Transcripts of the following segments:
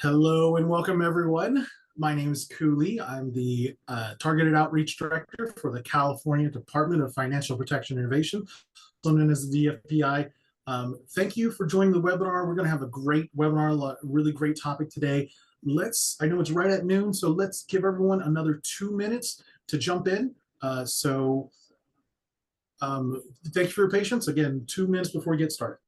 Hello and welcome, everyone. My name is Cooley. I'm the Targeted Outreach Director for the California Department of Financial Protection and Innovation, also known as the DFPI. Thank you for joining the webinar. We're going to have a great webinar, a really great topic today. I know it's right at noon, so let's give everyone another 2 minutes to jump in. Thank you for your patience. Again, 2 minutes before we get started.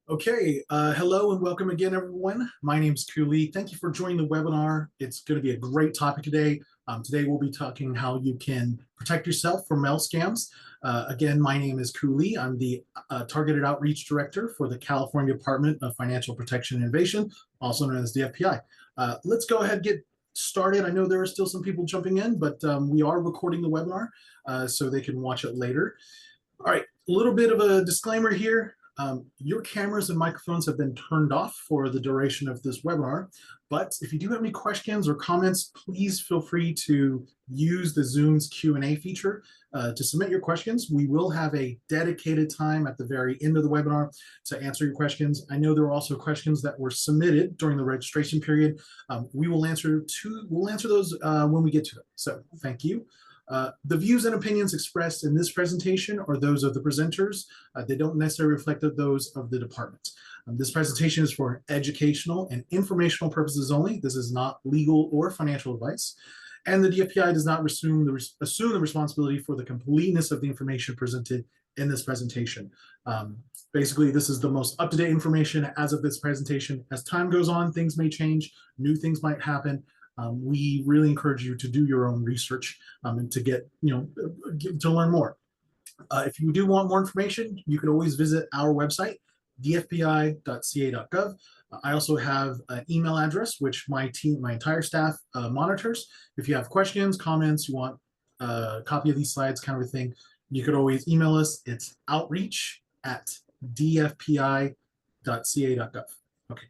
Okay, hello and welcome again, everyone. My name is Cooley. Thank you for joining the webinar. It's going to be a great topic today. Today we'll be talking how you can protect yourself from mail scams. Again, my name is Cooley. I'm the Targeted Outreach Director for the California Department of Financial Protection and Innovation, also known as DFPI. Let's go ahead and get started. I know there are still some people jumping in, but we are recording the webinar so they can watch it later. All right, a little bit of a disclaimer here. Your cameras and microphones have been turned off for the duration of this webinar, but if you do have any questions or comments, please feel free to use the Zoom's Q&A feature to submit your questions. We will have a dedicated time at the very end of the webinar to answer your questions. I know there are also questions that were submitted during the registration period. We'll answer those when we get to them. So thank you. The views and opinions expressed in this presentation are those of the presenters. They don't necessarily reflect those of the department. This presentation is for educational and informational purposes only. This is not legal or financial advice. And the DFPI does not assume the responsibility for the completeness of the information presented in this presentation. Basically, this is the most up-to-date information as of this presentation. As time goes on, things may change, new things might happen. We really encourage you to do your own research and to to learn more. If you do want more information, you can always visit our website, dfpi.ca.gov. I also have an email address, which my entire staff monitors. If you have questions, comments, you want a copy of these slides, kind of a thing, you could always email us. It's outreach@dfpi.ca.gov. Okay.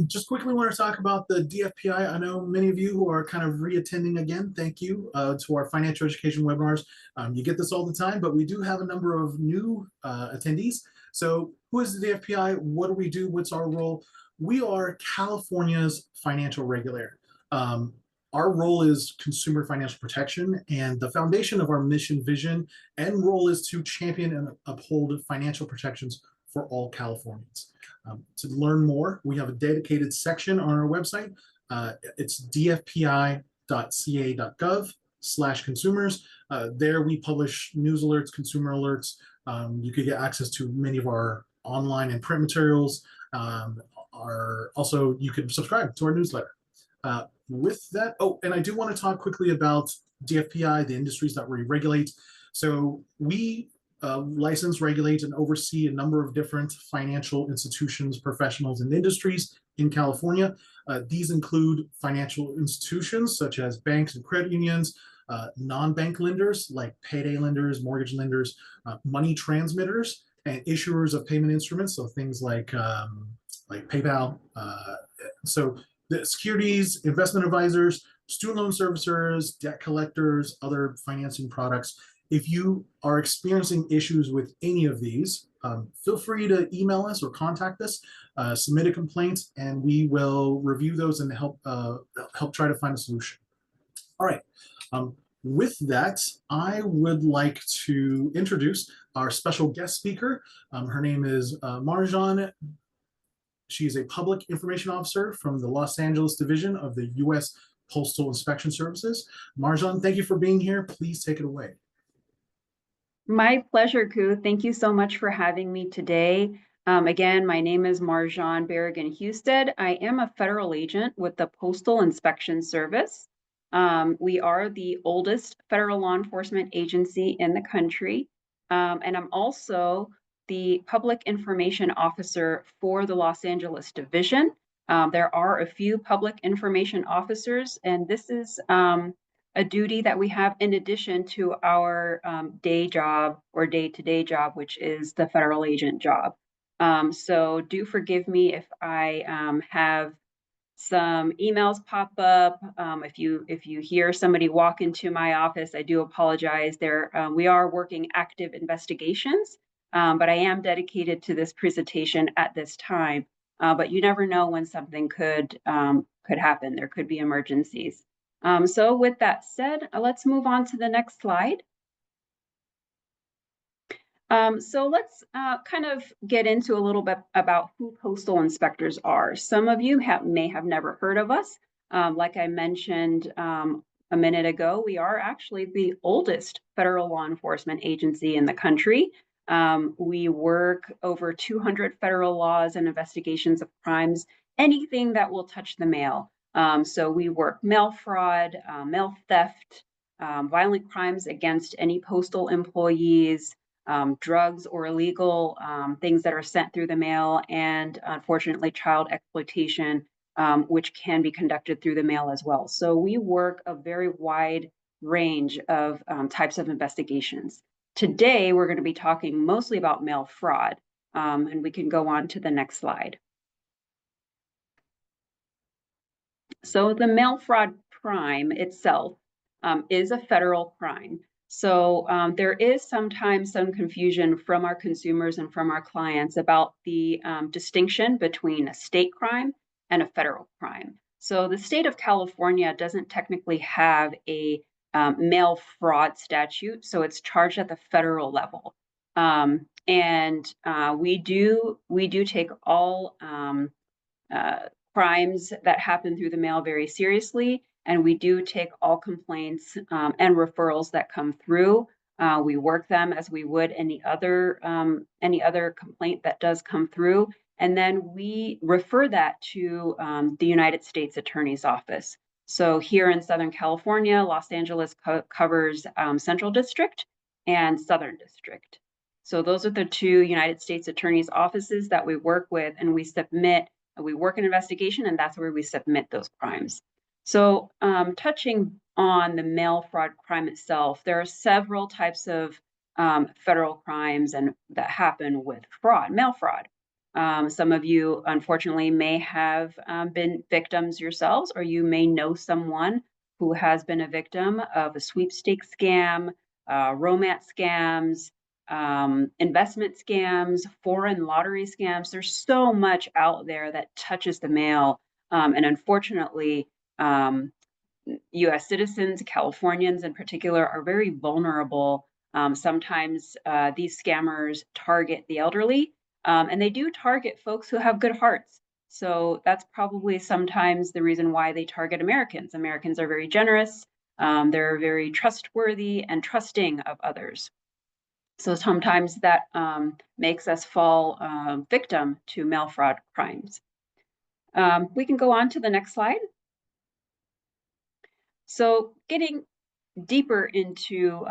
Just quickly want to talk about the DFPI. I know many of you who are kind of reattending again. Thank you to our financial education webinars. You get this all the time, but we do have a number of new attendees. So who is the DFPI? What do we do? What's our role? We are California's financial regulator. Our role is consumer financial protection, and the foundation of our mission, vision, and role is to champion and uphold financial protections for all Californians. To learn more, we have a dedicated section on our website. It's dfpi.ca.gov/consumers. There we publish news alerts, consumer alerts. You could get access to many of our online and print materials. Also, you can subscribe to our newsletter. With that, and I do want to talk quickly about DFPI, the industries that we regulate. So we license, regulate, and oversee a number of different financial institutions, professionals, and industries in California. These include financial institutions such as banks and credit unions, non-bank lenders like payday lenders, mortgage lenders, money transmitters, and issuers of payment instruments, so things like PayPal. So the securities, investment advisors, student loan servicers, debt collectors, other financing products. If you are experiencing issues with any of these, feel free to email us or contact us, submit a complaint, and we will review those and help try to find a solution. All right. With that, I would like to introduce our special guest speaker. Her name is Marjan. She's a public information officer from the Los Angeles division of the U.S. Postal Inspection Services. Marjan, thank you for being here. Please take it away. My pleasure, Ku. Thank you so much for having me today. Again, my name is Marjan Berrigan-Husted. I am a federal agent with the Postal Inspection Service. We are the oldest federal law enforcement agency in the country. And I'm also the public information officer for the Los Angeles division. There are a few public information officers, and this is a duty that we have in addition to our day job or day-to-day job, which is the federal agent job. So do forgive me if I have some emails pop up. If you hear somebody walk into my office, I do apologize. We are working active investigations, but I am dedicated to this presentation at this time. But you never know when something could happen. There could be emergencies. So with that said, let's move on to the next slide. So let's kind of get into a little bit about who postal inspectors are. Some of you may have never heard of us. Like I mentioned a minute ago, we are actually the oldest federal law enforcement agency in the country. We work over 200 federal laws and investigations of crimes, anything that will touch the mail. So we work mail fraud, mail theft, violent crimes against any postal employees, drugs or illegal things that are sent through the mail, and unfortunately child exploitation, which can be conducted through the mail as well. So we work a very wide range of types of investigations. Today, we're going to be talking mostly about mail fraud, and we can go on to the next slide. So the mail fraud crime itself is a federal crime. So there is sometimes some confusion from our consumers and from our clients about the distinction between a state crime and a federal crime. So the state of California doesn't technically have a mail fraud statute, so it's charged at the federal level. And we do take all crimes that happen through the mail very seriously, and we do take all complaints and referrals that come through. We work them as we would any other complaint that does come through, and then we refer that to the United States Attorney's Office. So here in Southern California, Los Angeles covers Central District and Southern District. So those are the two United States Attorney's offices that we work with, and we work an investigation, and that's where we submit those crimes. So touching on the mail fraud crime itself, there are several types of federal crimes and that happen with fraud, mail fraud. Some of you, unfortunately, may have been victims yourselves, or you may know someone who has been a victim of a sweepstakes scam, romance scams, investment scams, foreign lottery scams. There's so much out there that touches the mail. And unfortunately, US citizens, Californians in particular, are very vulnerable. Sometimes these scammers target the elderly, and they do target folks who have good hearts. So that's probably sometimes the reason why they target Americans. Americans are very generous. They're very trustworthy and trusting of others. So sometimes that makes us fall victim to mail fraud crimes. We can go on to the next slide. So getting deeper into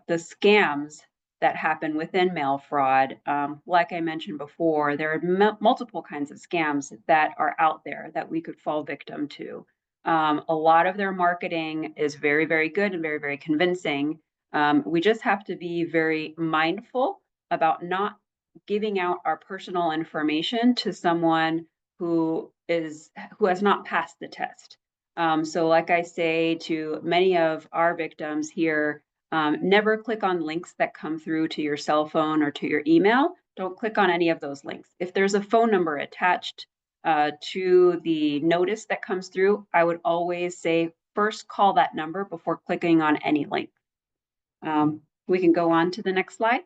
the scams that happen within mail fraud, like I mentioned before, there are multiple kinds of scams that are out there that we could fall victim to. A lot of their marketing is very, very good and very, very convincing. We just have to be very mindful about not giving out our personal information to someone who has not passed the test. So like I say to many of our victims here, never click on links that come through to your cell phone or to your email. Don't click on any of those links. If there's a phone number attached to the notice that comes through, I would always say first call that number before clicking on any link. We can go on to the next slide.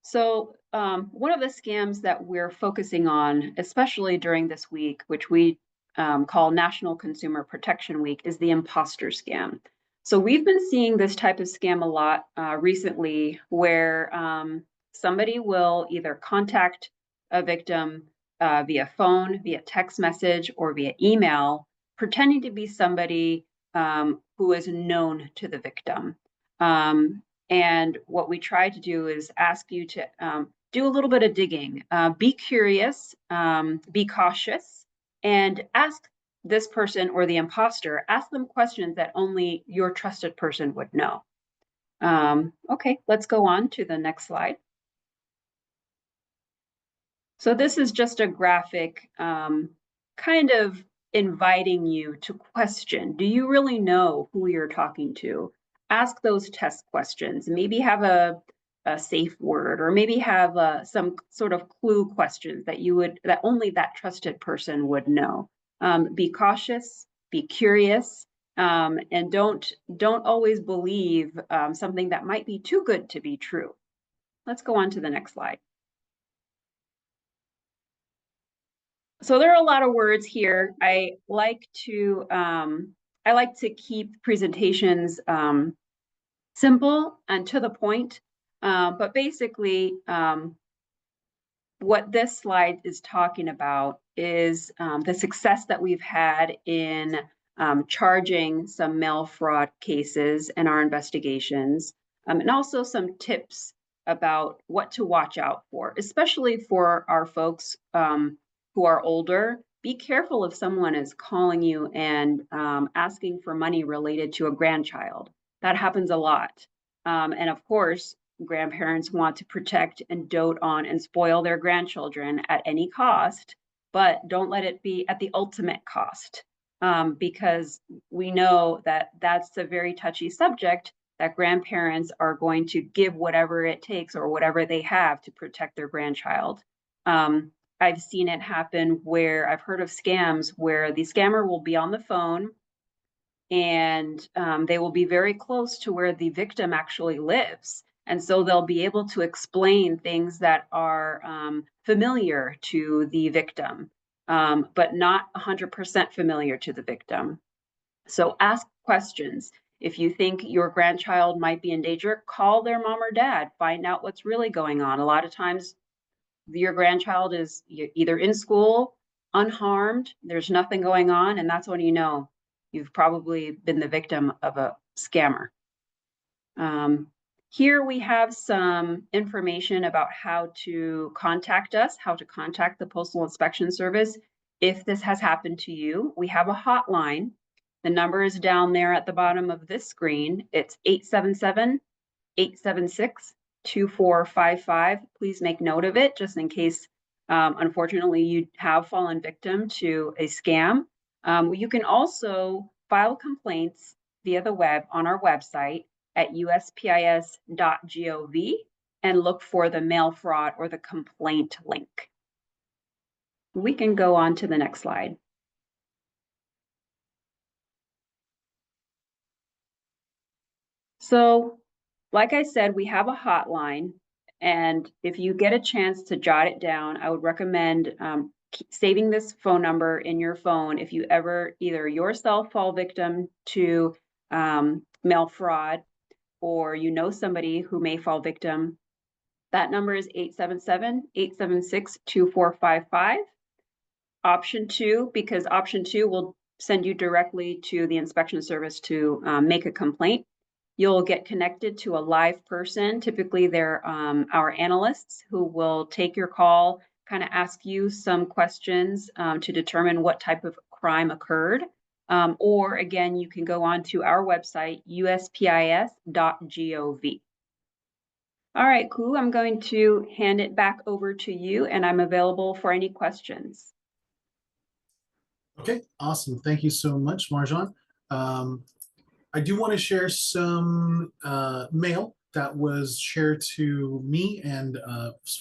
So one of the scams that we're focusing on, especially during this week, which we call National Consumer Protection Week, is the imposter scam. So we've been seeing this type of scam a lot recently, where somebody will either contact a victim via phone, via text message, or via email, pretending to be somebody who is known to the victim. And what we try to do is ask you to do a little bit of digging, be curious, be cautious, and ask this person or the imposter, ask them questions that only your trusted person would know. Okay, let's go on to the next slide. So this is just a graphic kind of inviting you to question. Do you really know who you're talking to? Ask those test questions. Maybe have a safe word, or maybe have some sort of clue questions that only that trusted person would know. Be cautious, be curious, and don't always believe something that might be too good to be true. Let's go on to the next slide. So there are a lot of words here. I like to keep presentations simple and to the point. But basically, what this slide is talking about is the success that we've had in charging some mail fraud cases in our investigations, and also some tips about what to watch out for, especially for our folks who are older. Be careful if someone is calling you and asking for money related to a grandchild. That happens a lot. And of course, grandparents want to protect and dote on and spoil their grandchildren at any cost, but don't let it be at the ultimate cost, because we know that that's a very touchy subject, that grandparents are going to give whatever it takes or whatever they have to protect their grandchild. I've seen it happen where I've heard of scams where the scammer will be on the phone and they will be very close to where the victim actually lives. And so they'll be able to explain things that are familiar to the victim, but not 100% familiar to the victim. So ask questions. If you think your grandchild might be in danger, call their mom or dad, find out what's really going on. A lot of times your grandchild is either in school, unharmed, there's nothing going on, and that's when you know you've probably been the victim of a scammer. Here we have some information about how to contact us, how to contact the Postal Inspection Service if this has happened to you. We have a hotline. The number is down there at the bottom of this screen. It's 877-876-2455. Please make note of it, just in case, unfortunately, you have fallen victim to a scam. You can also file complaints via the web on our website at uspis.gov and look for the mail fraud or the complaint link. We can go on to the next slide. So, like I said, we have a hotline, and if you get a chance to jot it down, I would recommend saving this phone number in your phone if you ever either yourself fall victim to mail fraud, or you know somebody who may fall victim. That number is 877-876-2455. Option 2, because option 2 will send you directly to the inspection service to make a complaint. You'll get connected to a live person. Typically, they're our analysts who will take your call, kind of ask you some questions to determine what type of crime occurred. Or again, you can go on to our website, uspis.gov. All right, Ku, I'm going to hand it back over to you, and I'm available for any questions. Okay, awesome. Thank you so much, Marjan. I do want to share some mail that was shared to me and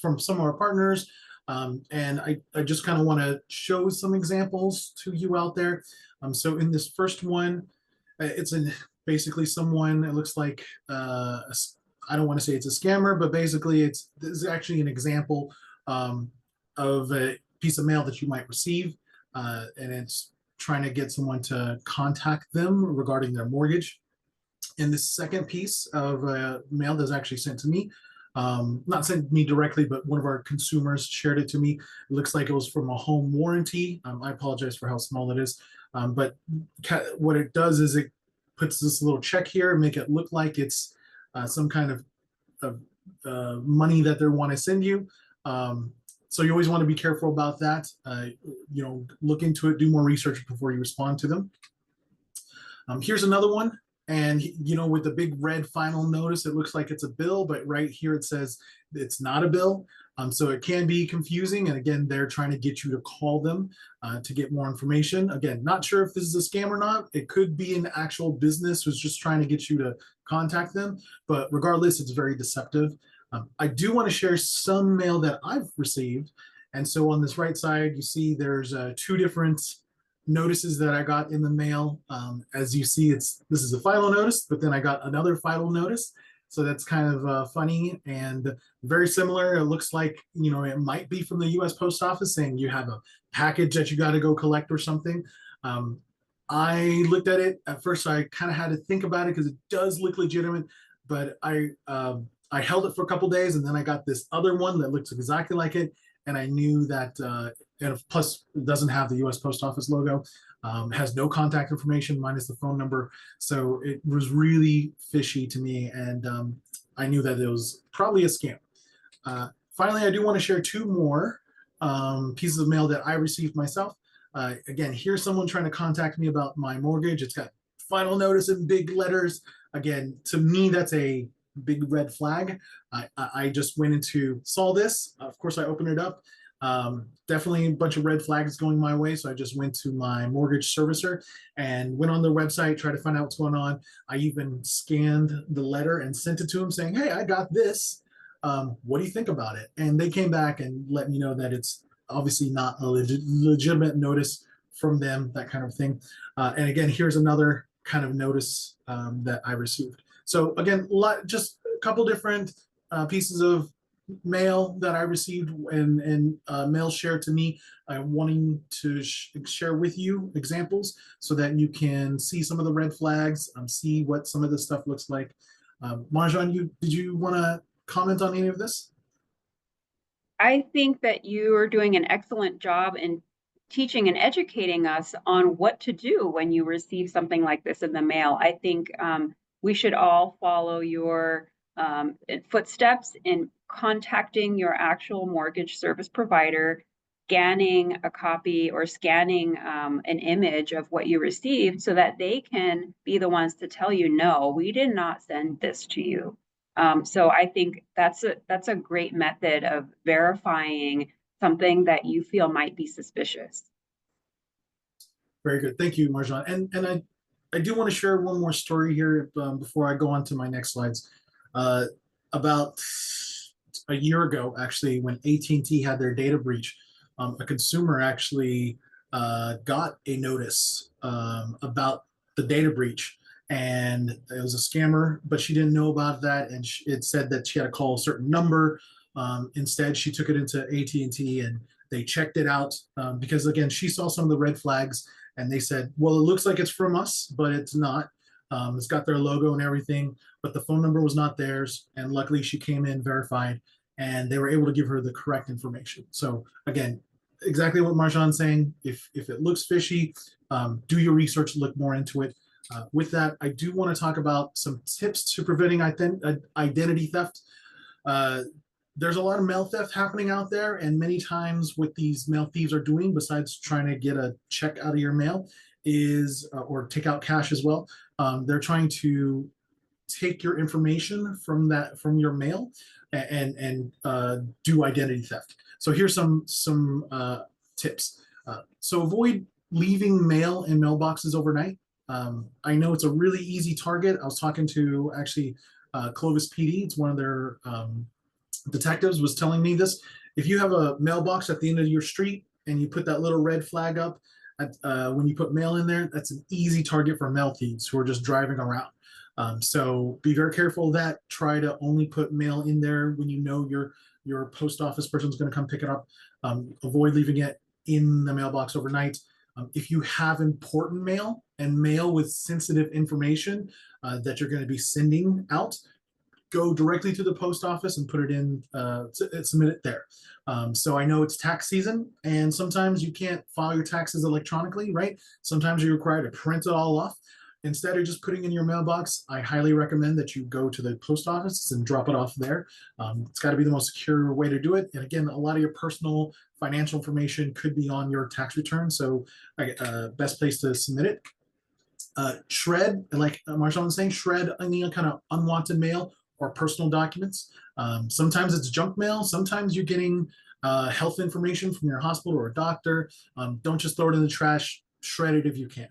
from some of our partners. And I just kind of want to show some examples to you out there. So in this first one, it's basically someone, it looks like, I don't want to say it's a scammer, but basically this is actually an example of a piece of mail that you might receive. And it's trying to get someone to contact them regarding their mortgage. And the second piece of mail that's actually sent to me, not sent to me directly, but one of our consumers shared it to me. It looks like it was from a home warranty. I apologize for how small it is. But what it does is it puts this little check here and make it look like it's some kind of money that they want to send you. So you always want to be careful about that. Look into it, do more research before you respond to them. Here's another one. And, with the big red final notice, it looks like it's a bill, but right here it says it's not a bill. So it can be confusing. And again, they're trying to get you to call them to get more information. Again, not sure if this is a scam or not. It could be an actual business who's just trying to get you to contact them. But regardless, it's very deceptive. I do want to share some mail that I've received. And so on this right side, you see there's two different notices that I got in the mail. As you see, this is a final notice, but then I got another final notice. So that's kind of funny and very similar. It looks like, it might be from the US Post Office saying you have a package that you got to go collect or something. I looked at it at first. I kind of had to think about it because it does look legitimate, but I held it for a couple days and then I got this other one that looks exactly like it. And I knew that, and plus it doesn't have the US Post Office logo, has no contact information minus the phone number. So it was really fishy to me. And I knew that it was probably a scam. Finally, I do want to share two more pieces of mail that I received myself. Again, here's someone trying to contact me about my mortgage. It's got final notice in big letters. Again, to me, that's a big red flag. I just went saw this. Of course, I opened it up. Definitely a bunch of red flags going my way. So I just went to my mortgage servicer and went on their website, tried to find out what's going on. I even scanned the letter and sent it to them saying, hey, I got this. What do you think about it? And they came back and let me know that it's obviously not a legitimate notice from them, that kind of thing. And again, here's another kind of notice that I received. So again, just a couple different pieces of mail that I received and mail shared to me. I'm wanting to share with you examples so that you can see some of the red flags, see what some of this stuff looks like. Marjan, did you want to comment on any of this? I think that you are doing an excellent job in teaching and educating us on what to do when you receive something like this in the mail. I think we should all follow your footsteps in contacting your actual mortgage service provider, scanning a copy or scanning an image of what you received so that they can be the ones to tell you, no, we did not send this to you. So I think that's a great method of verifying something that you feel might be suspicious. Very good. Thank you, Marjan. And I do want to share one more story here before I go on to my next slides. About a year ago, actually, when AT&T had their data breach, a consumer actually got a notice about the data breach. And it was a scammer, but she didn't know about that. And it said that she had to call a certain number. Instead, she took it into AT&T and they checked it out because, again, she saw some of the red flags and they said, well, it looks like it's from us, but it's not. It's got their logo and everything, but the phone number was not theirs. And luckily she came in verified and they were able to give her the correct information. So again, exactly what Marjan's saying. If it looks fishy, do your research, look more into it. With that, I do want to talk about some tips to preventing identity theft. There's a lot of mail theft happening out there, and many times what these mail thieves are doing, besides trying to get a check out of your mail, is or take out cash as well. They're trying to take your information from your mail and do identity theft. So here's some tips. So avoid leaving mail in mailboxes overnight. I know it's a really easy target. I was talking to actually Clovis PD. It's one of their detectives was telling me this, if you have a mailbox at the end of your street and you put that little red flag up when you put mail in there, that's an easy target for mail thieves who are just driving around. So be very careful of that. Try to only put mail in there when you know your post office person is going to come pick it up. Avoid leaving it in the mailbox overnight. If you have important mail and mail with sensitive information that you're going to be sending out, go directly to the post office and put it in, submit it there. So I know it's tax season, and sometimes you can't file your taxes electronically, right? Sometimes you're required to print it all off. Instead of just putting in your mailbox, I highly recommend that you go to the post office and drop it off there. It's got to be the most secure way to do it. And again, a lot of your personal financial information could be on your tax return, so best place to submit it. Shred, like Marshawn was saying, shred any kind of unwanted mail or personal documents. Sometimes it's junk mail. Sometimes you're getting health information from your hospital or a doctor. Don't just throw it in the trash. Shred it if you can.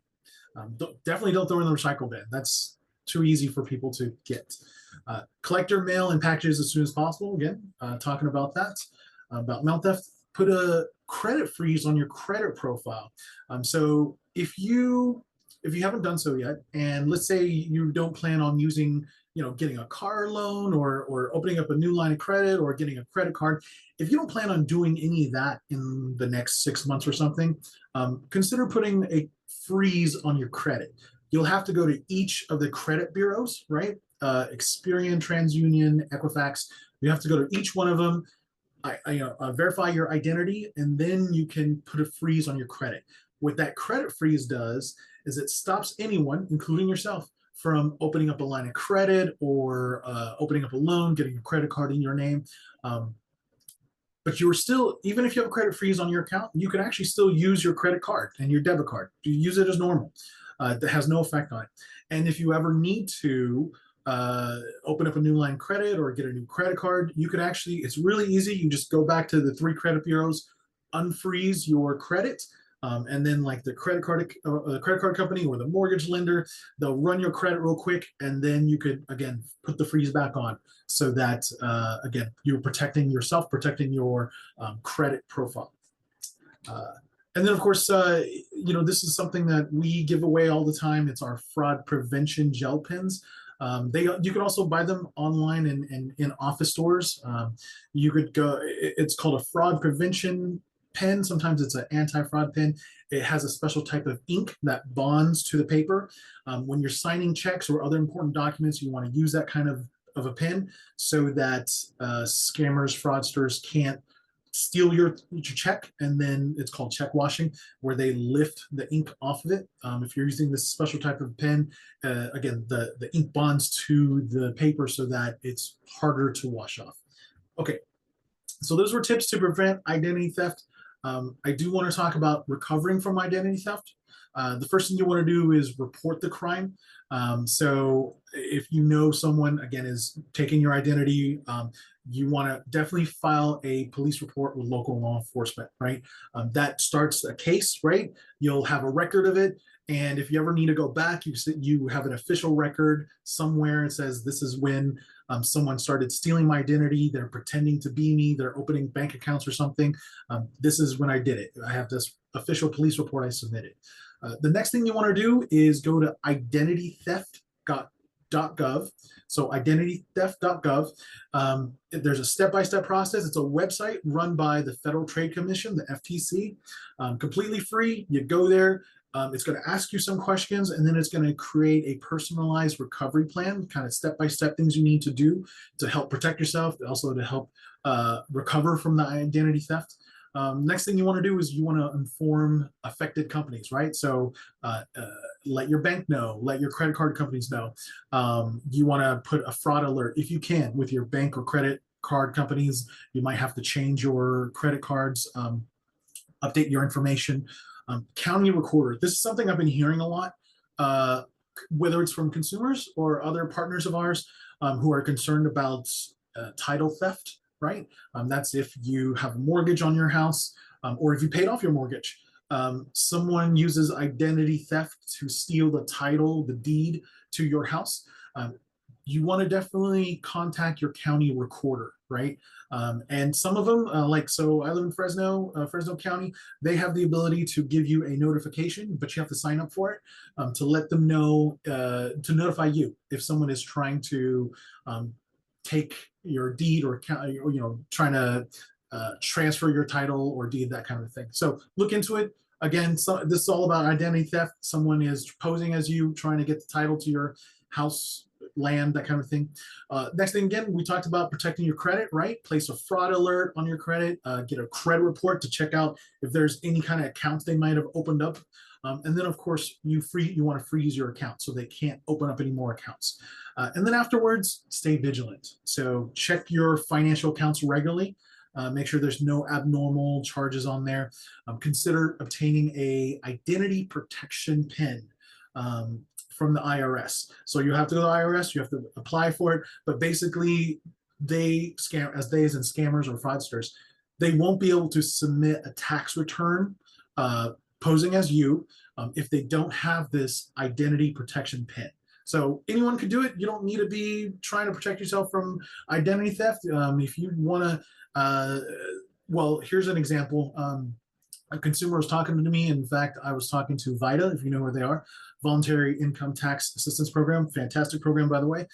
Definitely don't throw it in the recycle bin. That's too easy for people to get. Collect your mail and packages as soon as possible. Again, talking about that, about mail theft. Put a credit freeze on your credit profile. So if you haven't done so yet, and let's say you don't plan on using, getting a car loan or opening up a new line of credit or getting a credit card, if you don't plan on doing any of that in the next 6 months or something, consider putting a freeze on your credit. You'll have to go to each of the credit bureaus, right? Experian, TransUnion, Equifax. You have to go to each one of them. Verify your identity, and then you can put a freeze on your credit. What that credit freeze does is it stops anyone, including yourself, from opening up a line of credit or opening up a loan, getting a credit card in your name. But you're still, even if you have a credit freeze on your account, you can actually still use your credit card and your debit card. You use it as normal. That has no effect on it. And if you ever need to open up a new line of credit or get a new credit card, you could actually, it's really easy. You just go back to the 3 credit bureaus, unfreeze your credit, and then like the credit card company or the mortgage lender, they'll run your credit real quick, and then you could again put the freeze back on, so that again you're protecting yourself, protecting your credit profile. And then of course, this is something that we give away all the time. It's our fraud prevention gel pens. You can also buy them online and in office stores. You could go. It's called a fraud prevention pen. Sometimes it's an anti-fraud pen. It has a special type of ink that bonds to the paper. When you're signing checks or other important documents, you want to use that kind of a pen so that scammers, fraudsters can't steal your check. And then it's called check washing, where they lift the ink off of it. If you're using this special type of pen, again, the ink bonds to the paper so that it's harder to wash off. Okay, so those were tips to prevent identity theft. I do want to talk about recovering from identity theft. The first thing you want to do is report the crime. So if you know someone, again, is taking your identity, you want to definitely file a police report with local law enforcement, right? That starts a case, right? You'll have a record of it. And if you ever need to go back, you have an official record somewhere. It says, this is when someone started stealing my identity. They're pretending to be me. They're opening bank accounts or something. This is when I did it. I have this official police report I submitted. The next thing you want to do is go to identitytheft.gov. So identitytheft.gov. There's a step-by-step process. It's a website run by the Federal Trade Commission, the FTC, completely free. You go there. It's going to ask you some questions, and then it's going to create a personalized recovery plan, kind of step-by-step things you need to do to help protect yourself, also to help recover from the identity theft. Next thing you want to do is you want to inform affected companies, right? So let your bank know, let your credit card companies know. You want to put a fraud alert if you can with your bank or credit card companies. You might have to change your credit cards, update your information. County recorder. This is something I've been hearing a lot, whether it's from consumers or other partners of ours who are concerned about title theft, right? That's if you have a mortgage on your house or if you paid off your mortgage. Someone uses identity theft to steal the title, the deed to your house. you want to definitely contact your county recorder, right? And some of them, so I live in Fresno County, they have the ability to give you a notification, but you have to sign up for it to let them know, to notify you if someone is trying to take your deed or trying to transfer your title or deed, that kind of thing. So look into it. Again, so this is all about identity theft. Someone is posing as you, trying to get the title to your house, land, that kind of thing. Next thing, again, we talked about protecting your credit, right? Place a fraud alert on your credit, get a credit report to check out if there's any kind of accounts they might have opened up. And then, of course, you want to freeze your account so they can't open up any more accounts. And then afterwards, stay vigilant. So check your financial accounts regularly. Make sure there's no abnormal charges on there. Consider obtaining a identity protection PIN from the IRS. So you have to go to the IRS, you have to apply for it, but basically they scam, as in scammers or fraudsters, they won't be able to submit a tax return posing as you if they don't have this identity protection PIN. So anyone could do it. You don't need to be trying to protect yourself from identity theft. If you want to, well, here's an example. A consumer was talking to me. In fact, I was talking to VITA, if you know where they are, Voluntary Income Tax Assistance Program, fantastic program, by the way.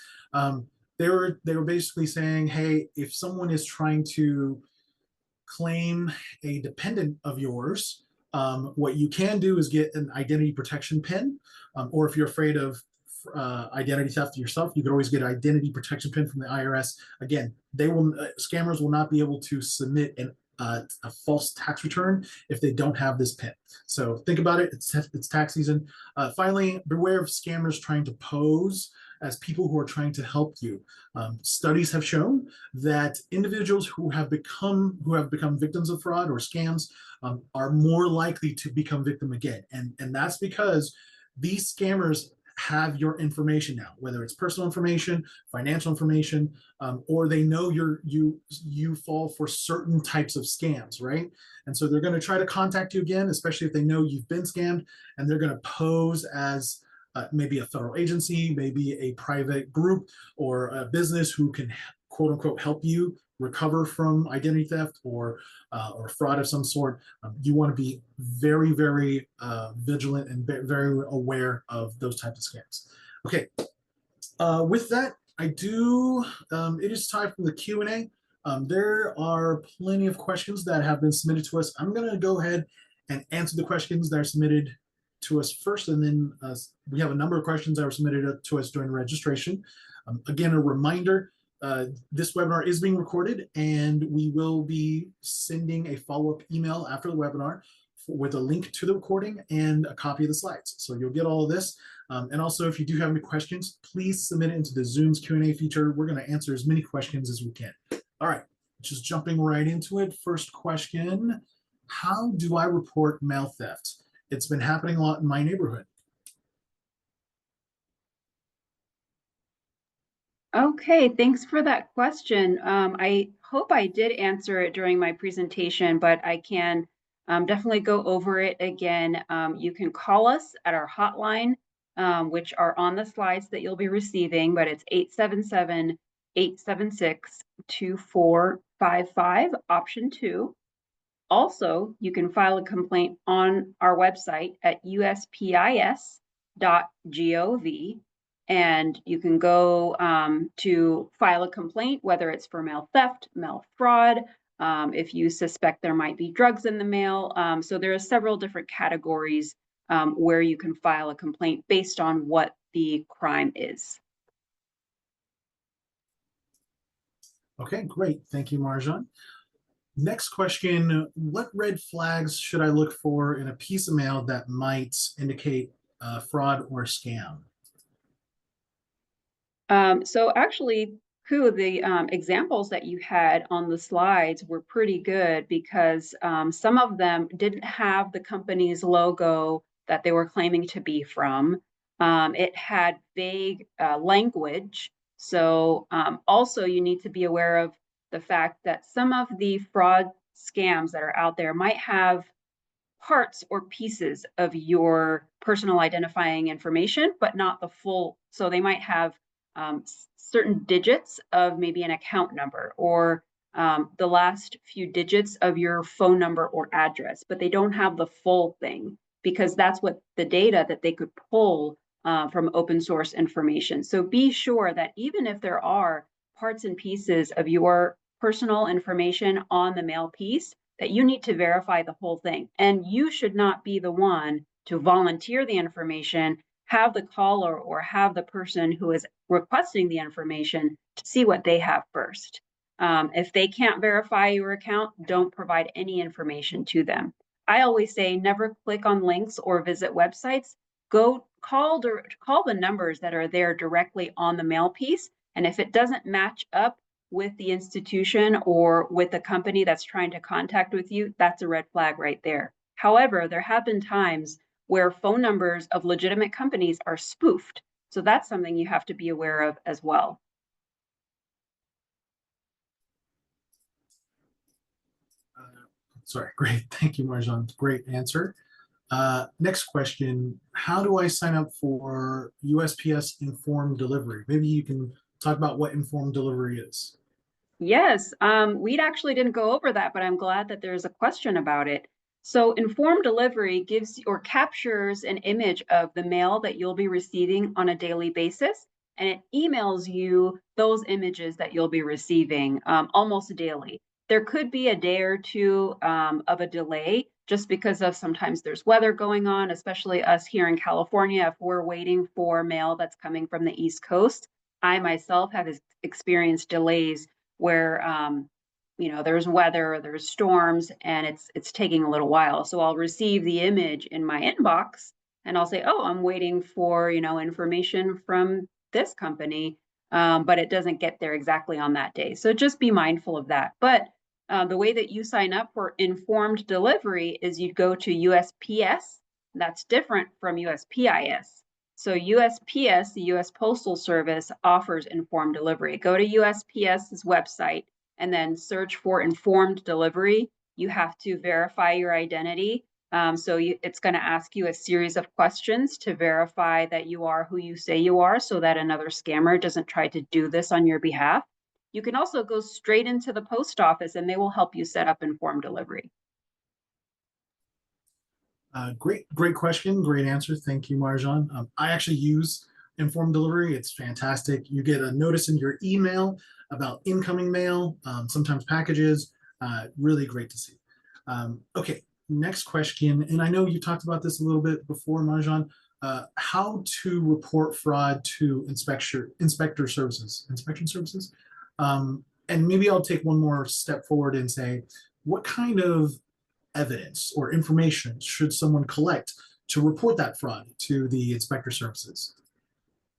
They were basically saying, hey, if someone is trying to claim a dependent of yours, what you can do is get an identity protection PIN, or if you're afraid of identity theft yourself, you could always get an identity protection PIN from the IRS. Again, scammers will not be able to submit a false tax return if they don't have this PIN. So think about it. It's tax season. Finally, beware of scammers trying to pose as people who are trying to help you. Studies have shown that individuals who have become victims of fraud or scams are more likely to become victim again, and that's because these scammers have your information now, whether it's personal information, financial information, or they know you fall for certain types of scams, right? And so they're going to try to contact you again, especially if they know you've been scammed, and they're going to pose as maybe a federal agency, maybe a private group or a business who can quote unquote help you recover from identity theft or fraud of some sort. You want to be very, very vigilant and very aware of those types of scams. Okay, with that, it is time for the Q&A. There are plenty of questions that have been submitted to us. I'm going to go ahead and answer the questions that are submitted to us first, and then we have a number of questions that were submitted to us during registration. Again, a reminder, this webinar is being recorded, and we will be sending a follow-up email after the webinar with a link to the recording and a copy of the slides. So you'll get all of this. And also, if you do have any questions, please submit it into the Zoom's Q&A feature. We're going to answer as many questions as we can. All right, just jumping right into it. First question, how do I report mail theft? It's been happening a lot in my neighborhood. Okay, thanks for that question. I hope I did answer it during my presentation, but I can definitely go over it again. You can call us at our hotline, which are on the slides that you'll be receiving, but it's 877-876-2455, option 2. Also, you can file a complaint on our website at uspis.gov, and you can go to file a complaint, whether it's for mail theft, mail fraud, if you suspect there might be drugs in the mail. So there are several different categories where you can file a complaint based on what the crime is. Okay, great. Thank you, Marjan. Next question, what red flags should I look for in a piece of mail that might indicate fraud or scam? So actually, Ku, the examples that you had on the slides were pretty good because some of them didn't have the company's logo that they were claiming to be from. It had vague language. So also you need to be aware of the fact that some of the fraud scams that are out there might have parts or pieces of your personal identifying information, but not the full. So they might have certain digits of maybe an account number or the last few digits of your phone number or address, but they don't have the full thing because that's what the data that they could pull from open source information. So be sure that even if there are parts and pieces of your personal information on the mail piece, that you need to verify the whole thing. And you should not be the one to volunteer the information, have the caller or have the person who is requesting the information to see what they have first. If they can't verify your account, don't provide any information to them. I always say never click on links or visit websites. Go call the numbers that are there directly on the mail piece. And if it doesn't match up with the institution or with the company that's trying to contact with you, that's a red flag right there. However, there have been times where phone numbers of legitimate companies are spoofed. So that's something you have to be aware of as well. Sorry, great. Thank you, Marjan. Great answer. Next question, how do I sign up for USPS informed delivery? Maybe you can talk about what informed delivery is. Yes, we actually didn't go over that, but I'm glad that there's a question about it. So informed delivery gives or captures an image of the mail that you'll be receiving on a daily basis, and it emails you those images that you'll be receiving almost daily. There could be a day or two of a delay just because of sometimes there's weather going on, especially us here in California. If we're waiting for mail that's coming from the East Coast, I myself have experienced delays where there's weather, there's storms, and it's taking a little while. So I'll receive the image in my inbox and I'll say, oh, I'm waiting for information from this company, but it doesn't get there exactly on that day. So just be mindful of that. But the way that you sign up for informed delivery is you go to USPS. That's different from USPIS. So USPS, the U.S. Postal Service, offers informed delivery. Go to USPS's website and then search for informed delivery. You have to verify your identity. It's going to ask you a series of questions to verify that you are who you say you are so that another scammer doesn't try to do this on your behalf. You can also go straight into the post office and they will help you set up informed delivery. Great question. Great answer. Thank you, Marjan. I actually use informed delivery. It's fantastic. You get a notice in your email about incoming mail, sometimes packages. Really great to see. Okay, next question. And I know you talked about this a little bit before, Marjan. How to report fraud to inspection services. And maybe I'll take one more step forward and say, what kind of evidence or information should someone collect to report that fraud to the inspector services?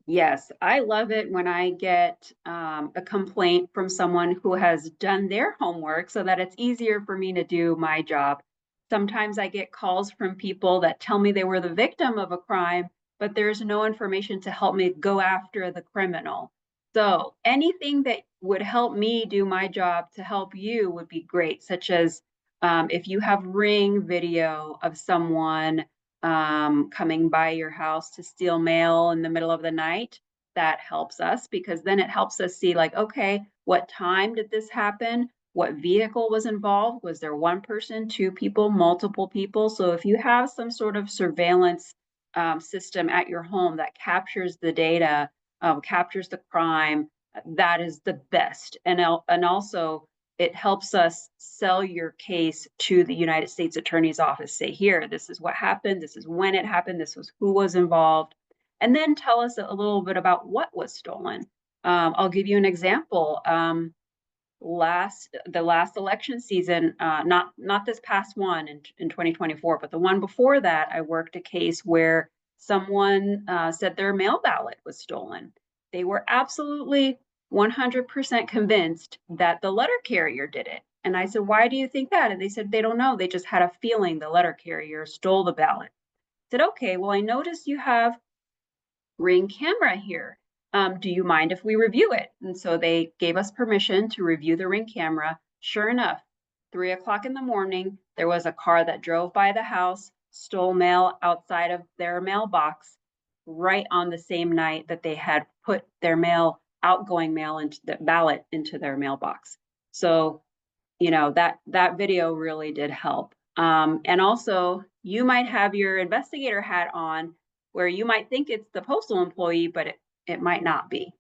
Yes, I love it when I get a complaint from someone who has done their homework so that it's easier for me to do my job. Sometimes I get calls from people that tell me they were the victim of a crime, but there's no information to help me go after the criminal. So anything that would help me do my job to help you would be great, such as if you have Ring video of someone coming by your house to steal mail in the middle of the night, that helps us because then it helps us see like, okay, what time did this happen? What vehicle was involved? Was there one person, two people, multiple people? So if you have some sort of surveillance system at your home that captures the data, captures the crime, that is the best. And also it helps us sell your case to the United States Attorney's Office. Say, here, this is what happened. This is when it happened. This was who was involved. And then tell us a little bit about what was stolen. I'll give you an example. The last election season, not this past one in 2024, but the one before that, I worked a case where someone said their mail ballot was stolen. They were absolutely 100% convinced that the letter carrier did it. And I said, why do you think that? And they said, they don't know. They just had a feeling the letter carrier stole the ballot. I said, okay, well, I noticed you have Ring camera here. Do you mind if we review it? And so they gave us permission to review the Ring camera. Sure enough, 3 o'clock in the morning, there was a car that drove by the house, stole mail outside of their mailbox, right on the same night that they had put their outgoing mail into the ballot into their mailbox. So, that video really did help. And also, you might have your investigator hat on, where you might think it's the postal employee, but it might not be.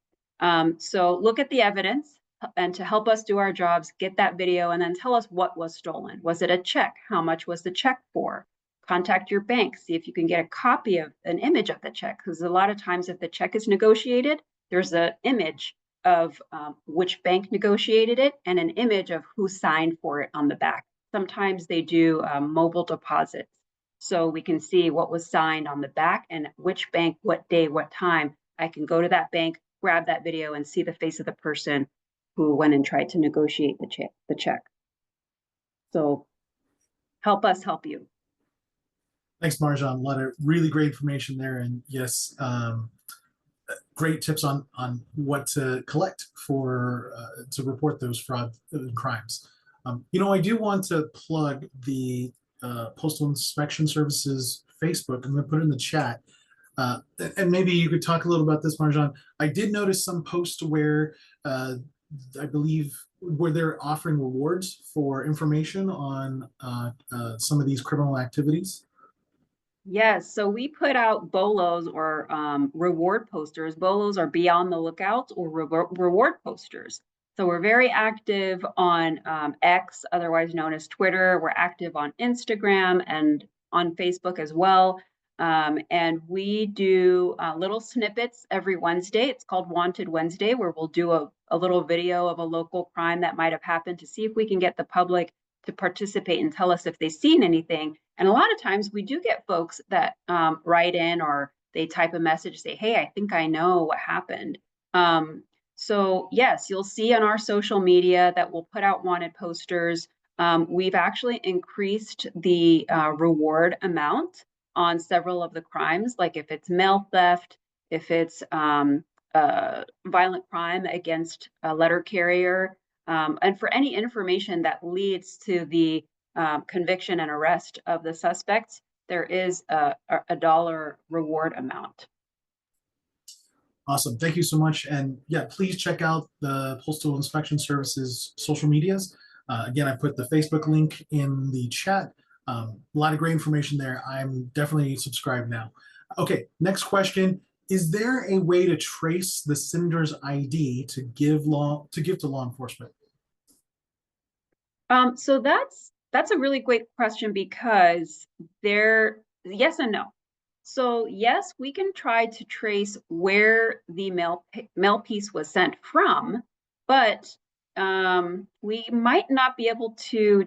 So look at the evidence, and to help us do our jobs, get that video and then tell us what was stolen. Was it a check? How much was the check for? Contact your bank, see if you can get a copy of an image of the check, because a lot of times if the check is negotiated, there's an image of which bank negotiated it and an image of who signed for it on the back. Sometimes they do mobile deposits, so we can see what was signed on the back and which bank, what day, what time. I can go to that bank, grab that video, and see the face of the person who went and tried to negotiate the check. So help us help you. Thanks, Marjan. A lot of really great information there. And yes, great tips on what to collect for to report those fraud crimes. I do want to plug the Postal Inspection Service's Facebook. I'm going to put it in the chat. And maybe you could talk a little about this, Marjan. I did notice some posts where I believe where they're offering rewards for information on some of these criminal activities. Yes, so we put out BOLOs or reward posters. BOLOs are be on the lookout, or reward posters. So we're very active on X, otherwise known as Twitter. We're active on Instagram and on Facebook as well. And we do little snippets every Wednesday. It's called Wanted Wednesday, where we'll do a little video of a local crime that might have happened to see if we can get the public to participate and tell us if they've seen anything. And a lot of times we do get folks that write in, or they type a message, say, hey, I think I know what happened. So yes, you'll see on our social media that we'll put out wanted posters. We've actually increased the reward amount on several of the crimes, like if it's mail theft, if it's violent crime against a letter carrier, and for any information that leads to the conviction and arrest of the suspects, there is a dollar reward amount. Awesome. Thank you so much. And yeah, please check out the Postal Inspection Service's social medias. Again, I put the Facebook link in the chat. A lot of great information there. I'm definitely subscribed now. Okay, next question. Is there a way to trace the sender's ID to give to law enforcement? So that's a really great question, because yes and no. So yes, we can try to trace where the mail piece was sent from, but we might not be able to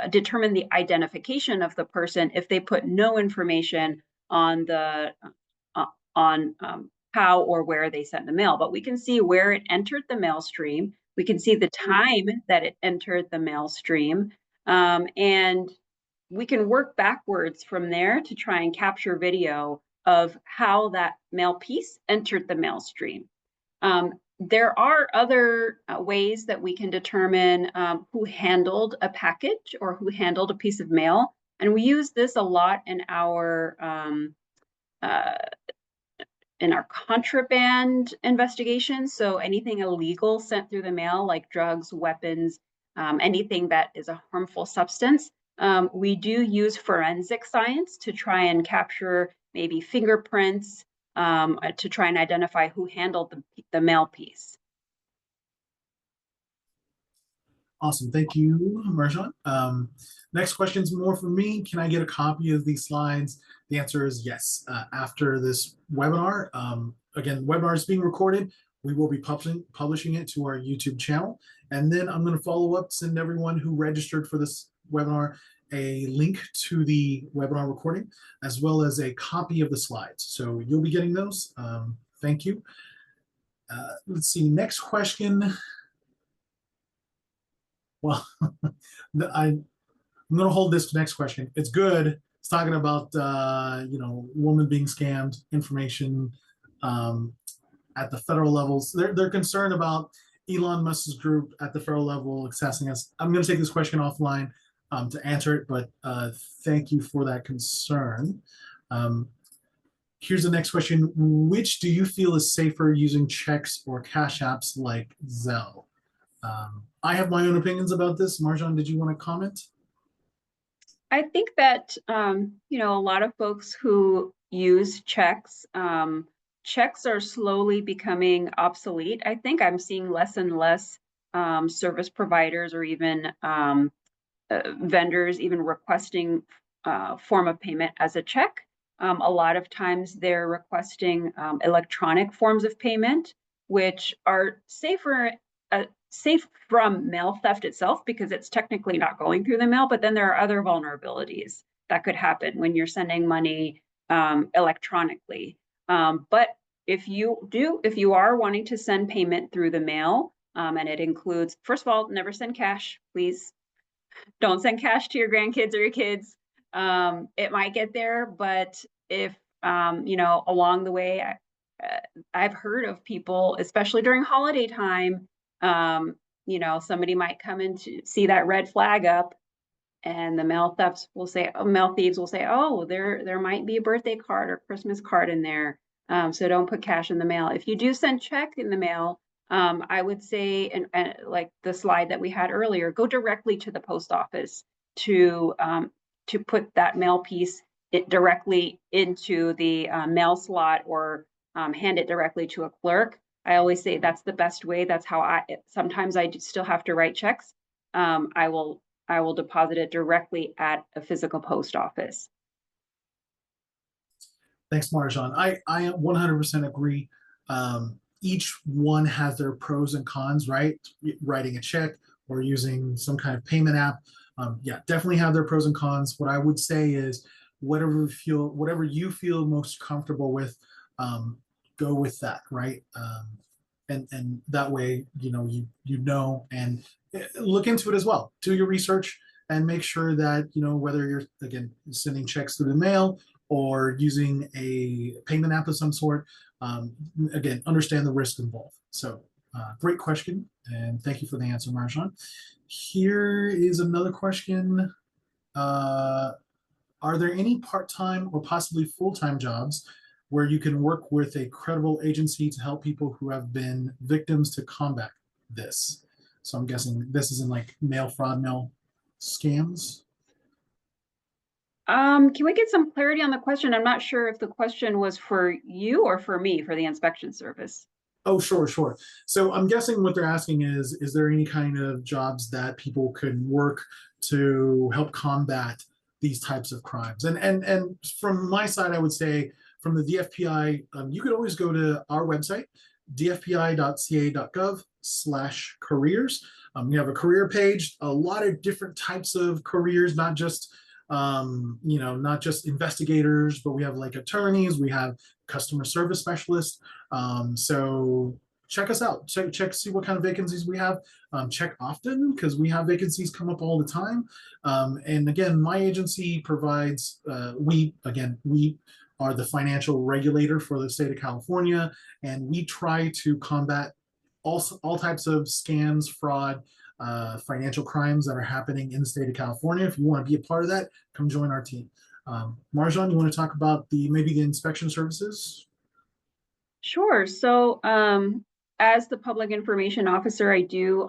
determine the identification of the person if they put no information on the how or where they sent the mail. But we can see where it entered the mail stream. We can see the time that it entered the mail stream, and we can work backwards from there to try and capture video of how that mail piece entered the mail stream. There are other ways that we can determine who handled a package or who handled a piece of mail, and we use this a lot in our contraband investigations. So anything illegal sent through the mail, like drugs, weapons, anything that is a harmful substance. We do use forensic science to try and capture maybe fingerprints, to try and identify who handled the mail piece. Awesome. Thank you, Marjan. Next question is more for me. Can I get a copy of these slides? The answer is yes. After this webinar, again, the webinar is being recorded. We will be publishing it to our YouTube channel. And then I'm going to follow up, send everyone who registered for this webinar a link to the webinar recording, as well as a copy of the slides. So you'll be getting those. Thank you. Let's see, next question. Well, I'm going to hold this next question. It's good. It's talking about, women being scammed, information at the federal levels. They're concerned about Elon Musk's group at the federal level accessing us. I'm going to take this question offline to answer it, but thank you for that concern. Can Here's the next question. Which do you feel is safer, using checks or cash apps like Zelle? I have my own opinions about this. Marjan, did you want to comment? I think that, a lot of folks who use checks, checks are slowly becoming obsolete. I think I'm seeing less and less service providers or even vendors even requesting form of payment as a check. A lot of times they're requesting electronic forms of payment, which are safe from mail theft itself because it's technically not going through the mail. But then there are other vulnerabilities that could happen when you're sending money electronically. But if you are wanting to send payment through the mail, and it includes, first of all, never send cash, please. Don't send cash to your grandkids or your kids. It might get there, but if along the way, I've heard of people, especially during holiday time, somebody might come in to see that red flag up, and the mail thieves will say, oh, there might be a birthday card or Christmas card in there. So don't put cash in the mail. If you do send check in the mail, I would say, and like the slide that we had earlier, go directly to the post office to put that mail piece directly into the mail slot, or hand it directly to a clerk. I always say that's the best way. That's how sometimes I still have to write checks. I will deposit it directly at a physical post office. Thanks, Marjan. I 100% agree. Each one has their pros and cons, right? Writing a check or using some kind of payment app. Yeah, definitely have their pros and cons. What I would say is whatever you feel most comfortable with, go with that, right? And that way, and look into it as well. Do your research and make sure that, whether you're, again, sending checks through the mail or using a payment app of some sort, again, understand the risk involved. So great question, and thank you for the answer, Marjan. Here is another question. Are there any part-time or possibly full-time jobs where you can work with a credible agency to help people who have been victims to combat this? So I'm guessing this is in like mail fraud, mail scams. Can we get some clarity on the question? I'm not sure if the question was for you or for me, for the inspection service. Oh, sure, sure. So I'm guessing what they're asking is there any kind of jobs that people could work to help combat these types of crimes? And from my side, I would say from the DFPI, you could always go to our website, dfpi.ca.gov/careers. We have a career page, a lot of different types of careers, not just not just investigators, but we have like attorneys, we have customer service specialists. So check us out. See what kind of vacancies we have. Check often because we have vacancies come up all the time. And again, my agency provides. We are the financial regulator for the state of California, and we try to combat all types of scams, fraud, financial crimes that are happening in the state of California. If you want to be a part of that, come join our team. Marjan, you want to talk about maybe the inspection services? Sure. So, as the public information officer, I do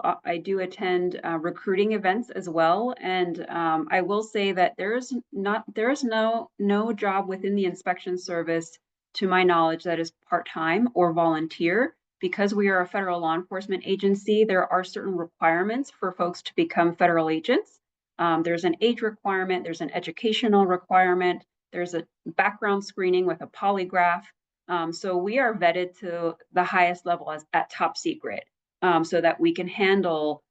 attend recruiting events as well, and I will say that there is no job within the inspection service, to my knowledge, that is part-time or volunteer. Because we are a federal law enforcement agency, there are certain requirements for folks to become federal agents. There's an age requirement, there's an educational requirement, there's a background screening with a polygraph. So we are vetted to the highest level at top secret, so that we can handle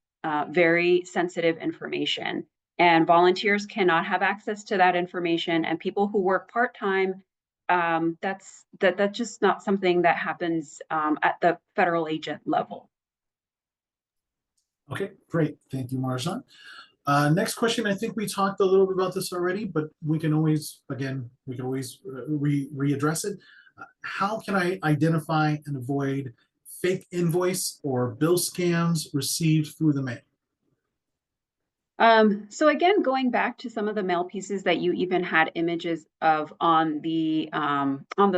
very sensitive information. And volunteers cannot have access to that information, and people who work part-time, that's just not something that happens at the federal agent level. Okay, great. Thank you, Marjan. Next question. I think we talked a little bit about this already, but we can always readdress it. How can I identify and avoid fake invoice or bill scams received through the mail? So again, going back to some of the mail pieces that you even had images of on the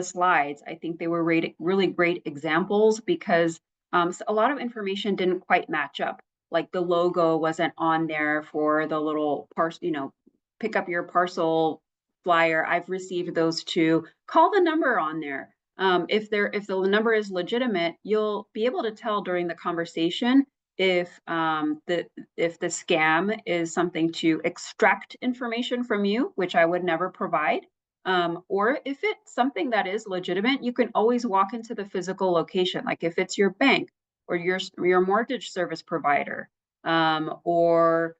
slides, I think they were really great examples because a lot of information didn't quite match up. Like the logo wasn't on there for the little parcel, pick up your parcel flyer. I've received those too. Call the number on there. If the number is legitimate, you'll be able to tell during the conversation if the scam is something to extract information from you, which I would never provide, or if it's something that is legitimate, you can always walk into the physical location. Like if it's your bank or your mortgage service provider, or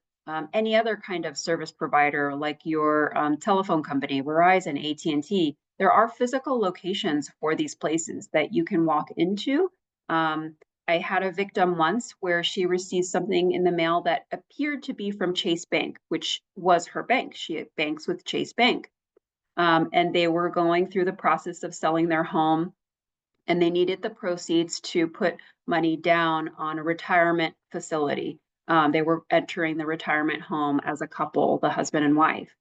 any other kind of service provider, like your telephone company, Verizon, AT&T. There are physical locations for these places that you can walk into. I had a victim once where she received something in the mail that appeared to be from Chase Bank, which was her bank. She banks with Chase Bank. And they were going through the process of selling their home, and they needed the proceeds to put money down on a retirement facility. They were entering the retirement home as a couple, the husband and wife.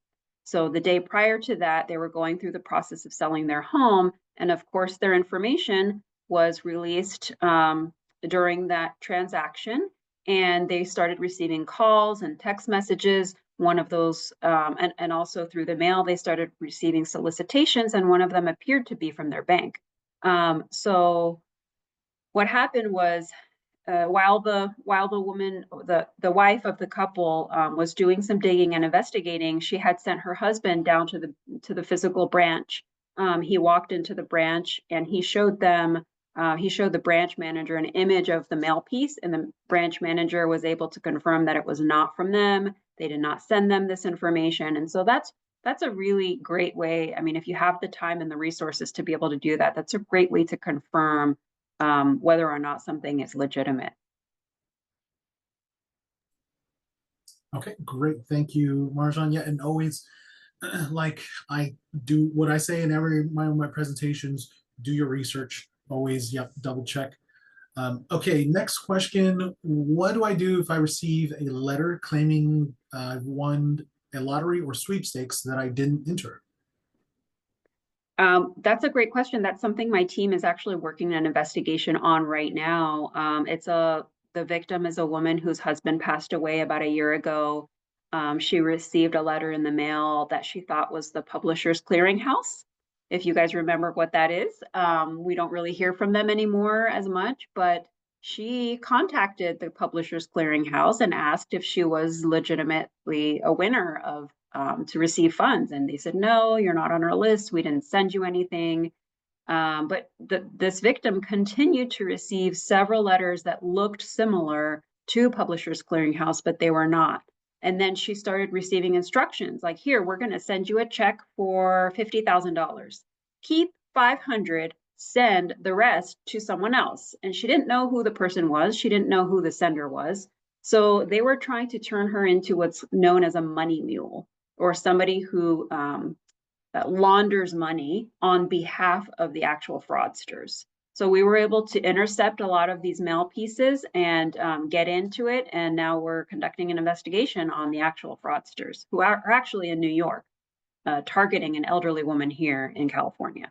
So the day prior to that, they were going through the process of selling their home. And of course, their information was released during that transaction. And they started receiving calls and text messages. One of those, and also through the mail, they started receiving solicitations, and one of them appeared to be from their bank. So what happened was, while the woman, the wife of the couple, was doing some digging and investigating, she had sent her husband down to the physical branch. He walked into the branch and he showed the branch manager an image of the mail piece, and the branch manager was able to confirm that it was not from them. They did not send them this information. And so that's a really great way. I mean, if you have the time and the resources to be able to do that, that's a great way to confirm whether or not something is legitimate. Okay, great. Thank you, Marjan. Yeah, and always, like I do what I say in every my presentations, do your research. Always, yep, double check. Okay, next question. What do I do if I receive a letter claiming I won a lottery or sweepstakes that I didn't enter? That's a great question. That's something my team is actually working an investigation on right now. The victim is a woman whose husband passed away about a year ago. She received a letter in the mail that she thought was the Publishers Clearinghouse. If you guys remember what that is, we don't really hear from them anymore as much, but she contacted the Publishers Clearinghouse and asked if she was legitimately a winner of to receive funds. And they said, no, you're not on our list. We didn't send you anything. But this victim continued to receive several letters that looked similar to Publishers Clearinghouse, but they were not. And then she started receiving instructions like, here, we're going to send you a check for $50,000. Keep 500, send the rest to someone else. And she didn't know who the person was. She didn't know who the sender was. So they were trying to turn her into what's known as a money mule, or somebody who launders money on behalf of the actual fraudsters. So we were able to intercept a lot of these mail pieces and get into it. And now we're conducting an investigation on the actual fraudsters, who are actually in New York, targeting an elderly woman here in California.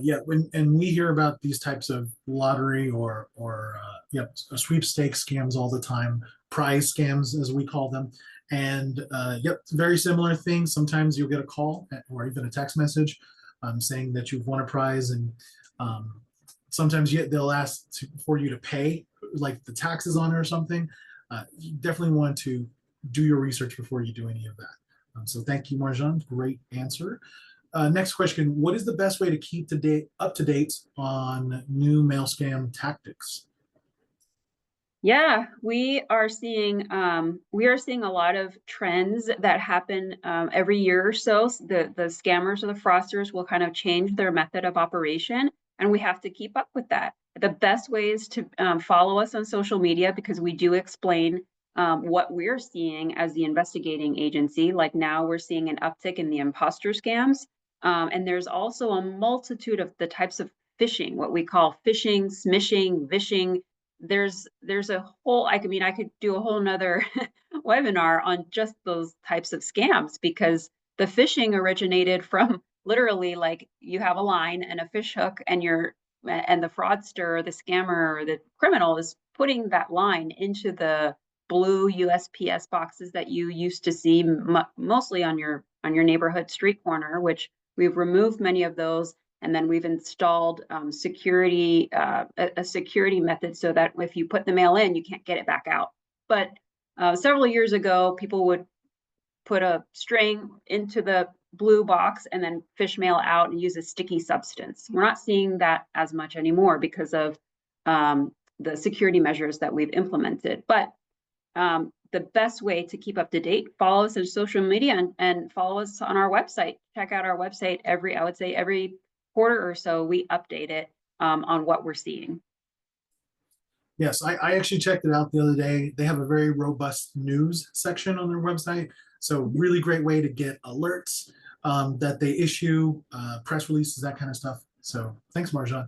Yeah, and we hear about these types of lottery or sweepstakes scams all the time, prize scams as we call them, and yep, very similar things. Sometimes you'll get a call or even a text message saying that you've won a prize, and sometimes they'll ask for you to pay like the taxes on it or something. You definitely want to do your research before you do any of that. So thank you, Marjan. Great answer. Next question, what is the best way to keep up to date on new mail scam tactics? Yeah, we are seeing a lot of trends that happen every year or so. The scammers or the fraudsters will kind of change their method of operation, and we have to keep up with that. The best way is to follow us on social media, because we do explain what we're seeing as the investigating agency. Like now we're seeing an uptick in the imposter scams. And there's also a multitude of the types of phishing, what we call phishing, smishing, vishing. there's a whole, I mean, I could do a whole nother webinar on just those types of scams, because the phishing originated from literally, like, you have a line and a fish hook, and the fraudster, the scammer, or the criminal is putting that line into the blue USPS boxes that you used to see mostly on your neighborhood street corner, which we've removed many of those. And then we've installed a security method so that if you put the mail in, you can't get it back out. But several years ago, people would put a string into the blue box and then fish mail out and use a sticky substance. We're not seeing that as much anymore because of the security measures that we've implemented. But the best way to keep up to date, follow us on social media and follow us on our website. Check out our website I would say every quarter or so, we update it on what we're seeing. Yes, I actually checked it out the other day. They have a very robust news section on their website. So really great way to get alerts that they issue, press releases, that kind of stuff. So thanks, Marjan.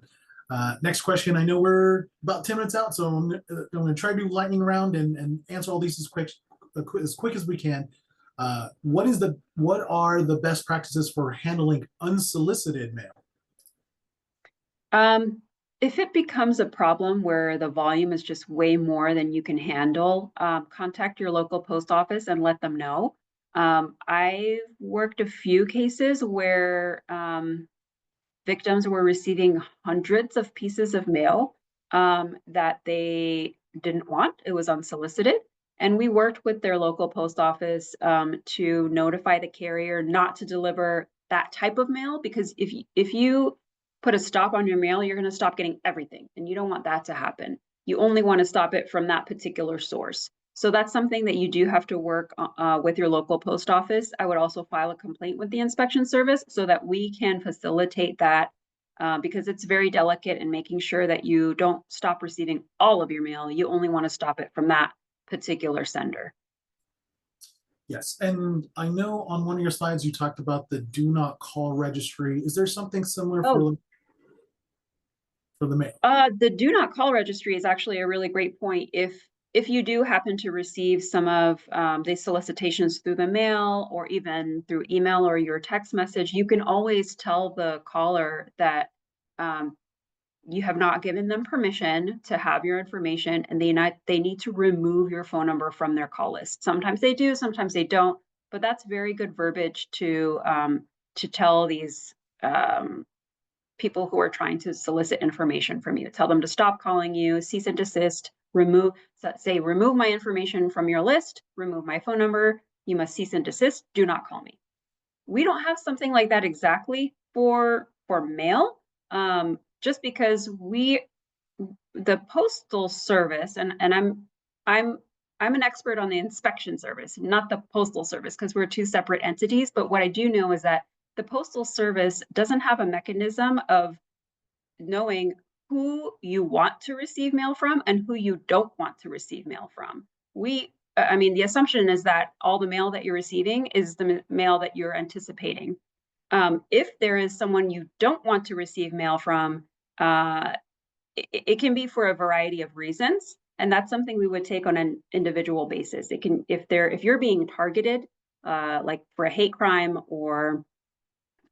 Next question. I know we're about 10 minutes out, so I'm going to try to do lightning round and answer all these as quick as we can. What are the best practices for handling unsolicited mail? If it becomes a problem where the volume is just way more than you can handle, contact your local post office and let them know. I've worked a few cases where victims were receiving hundreds of pieces of mail that they didn't want. It was unsolicited. And we worked with their local post office to notify the carrier not to deliver that type of mail, because if you put a stop on your mail, you're going to stop getting everything. And you don't want that to happen. You only want to stop it from that particular source. So that's something that you do have to work with your local post office. I would also file a complaint with the inspection service so that we can facilitate that, because it's very delicate in making sure that you don't stop receiving all of your mail. You only want to stop it from that particular sender. Yes, and I know on one of your slides you talked about the do not call registry. Is there something similar for the mail? The do not call registry is actually a really great point. If you do happen to receive some of the solicitations through the mail or even through email or your text message, you can always tell the caller that you have not given them permission to have your information, and they need to remove your phone number from their call list. Sometimes they do, sometimes they don't, but that's very good verbiage to tell these people who are trying to solicit information from you. Tell them to stop calling you, cease and desist, remove my information from your list, remove my phone number, you must cease and desist, do not call me. We don't have something like that exactly for mail, just because the Postal Service, and I'm an expert on the Inspection Service, not the Postal Service, because we're two separate entities. But what I do know is that the Postal Service doesn't have a mechanism of knowing who you want to receive mail from and who you don't want to receive mail from. I mean, the assumption is that all the mail that you're receiving is the mail that you're anticipating. If there is someone you don't want to receive mail from, it can be for a variety of reasons, and that's something we would take on an individual basis. It can, if you're being targeted, like for a hate crime, or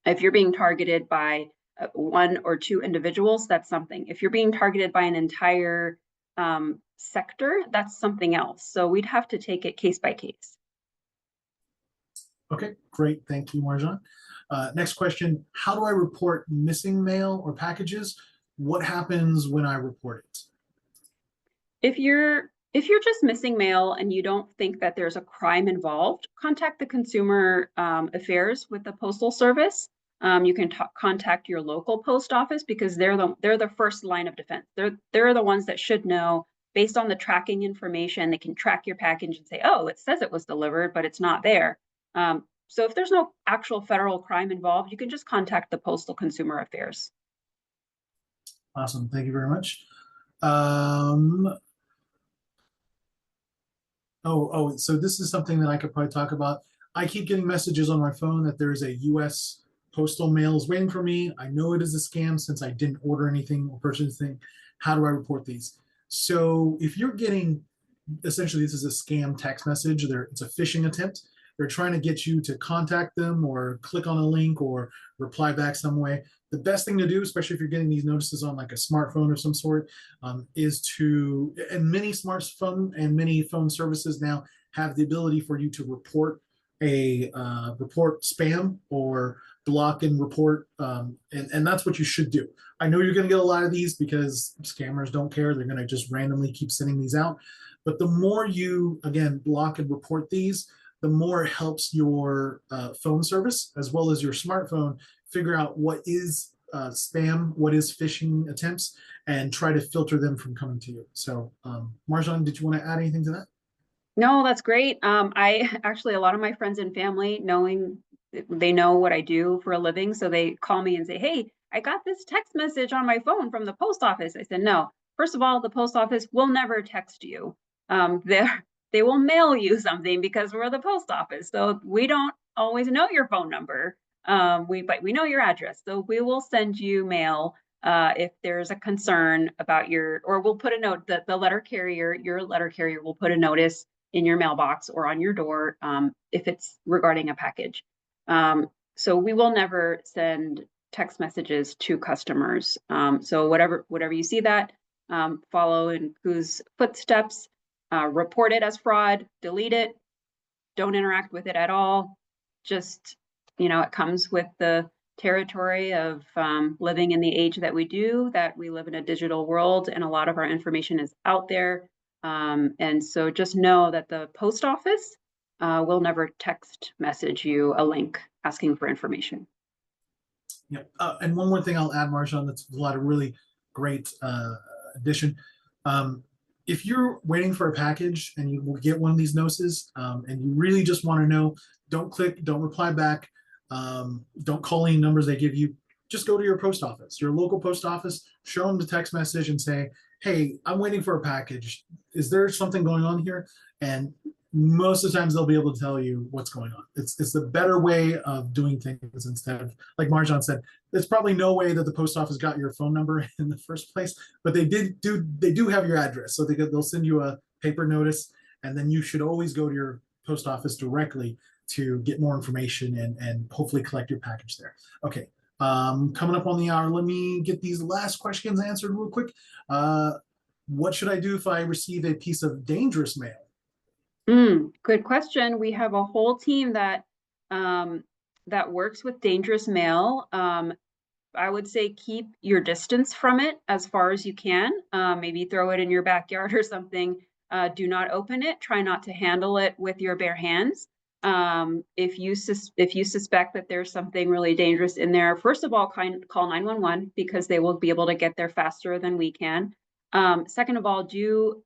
if you're being targeted by one or two individuals, that's something. If you're being targeted by an entire sector, that's something else. So we'd have to take it case by case. Okay, great. Thank you, Marjan. Next question. How do I report missing mail or packages? What happens when I report it? If you're just missing mail and you don't think that there's a crime involved, contact the Consumer Affairs with the Postal Service. You can contact your local post office, because they're the first line of defense. They're the ones that should know, based on the tracking information. They can track your package and say, oh, it says it was delivered, but it's not there. So if there's no actual federal crime involved, you can just contact the Postal Consumer Affairs. Awesome. Thank you very much. So this is something that I could probably talk about. I keep getting messages on my phone that there's a U.S. postal mail is waiting for me. I know it is a scam since I didn't order anything or purchase anything. How do I report these? So if you're getting, essentially this is a scam text message, it's a phishing attempt. They're trying to get you to contact them or click on a link or reply back some way. The best thing to do, especially if you're getting these notices on like a smartphone or some sort, is to, and many smartphone and many phone services now have the ability for you to report spam or block and report, and that's what you should do. I know you're going to get a lot of these because scammers don't care. They're going to just randomly keep sending these out. But the more you, again, block and report these, the more it helps your phone service as well as your smartphone figure out what is spam, what is phishing attempts, and try to filter them from coming to you. So, Marjan, did you want to add anything to that? No, that's great. I actually, a lot of my friends and family, knowing they know what I do for a living, so they call me and say, "Hey, I got this text message on my phone from the post office." I said, "No, first of all, the post office will never text you. They will mail you something because we're the post office, so we don't always know your phone number. But we know your address, so we will send you mail." If there's a concern about or we'll put a note that your letter carrier will put a notice in your mailbox or on your door if it's regarding a package. So we will never send text messages to customers. So whatever you see that, follow in whose footsteps, report it as fraud, delete it, don't interact with it at all. Just, it comes with the territory of living in the age that we do, that we live in a digital world and a lot of our information is out there. And so just know that the post office will never text message you a link asking for information. Yep. And one more thing I'll add, Marjan, that's a lot of really great addition. If you're waiting for a package and you will get one of these notices and you really just want to know, don't click, don't reply back, don't call any numbers they give you. Just go to your post office, your local post office, show them the text message and say, "Hey, I'm waiting for a package. Is there something going on here?" And most of the times they'll be able to tell you what's going on. It's the better way of doing things instead of, like Marjan said, there's probably no way that the post office got your phone number in the first place, but they do have your address, so they'll send you a paper notice, and then you should always go to your post office directly to get more information and hopefully collect your package there. Okay, coming up on the hour, let me get these last questions answered real quick. What should I do if I receive a piece of dangerous mail? Good question. We have a whole team that works with dangerous mail. I would say keep your distance from it as far as you can. Maybe throw it in your backyard or something. Do not open it. Try not to handle it with your bare hands. If you suspect that there's something really dangerous in there, first of all, call 911 because they will be able to get there faster than we can. Second of all, do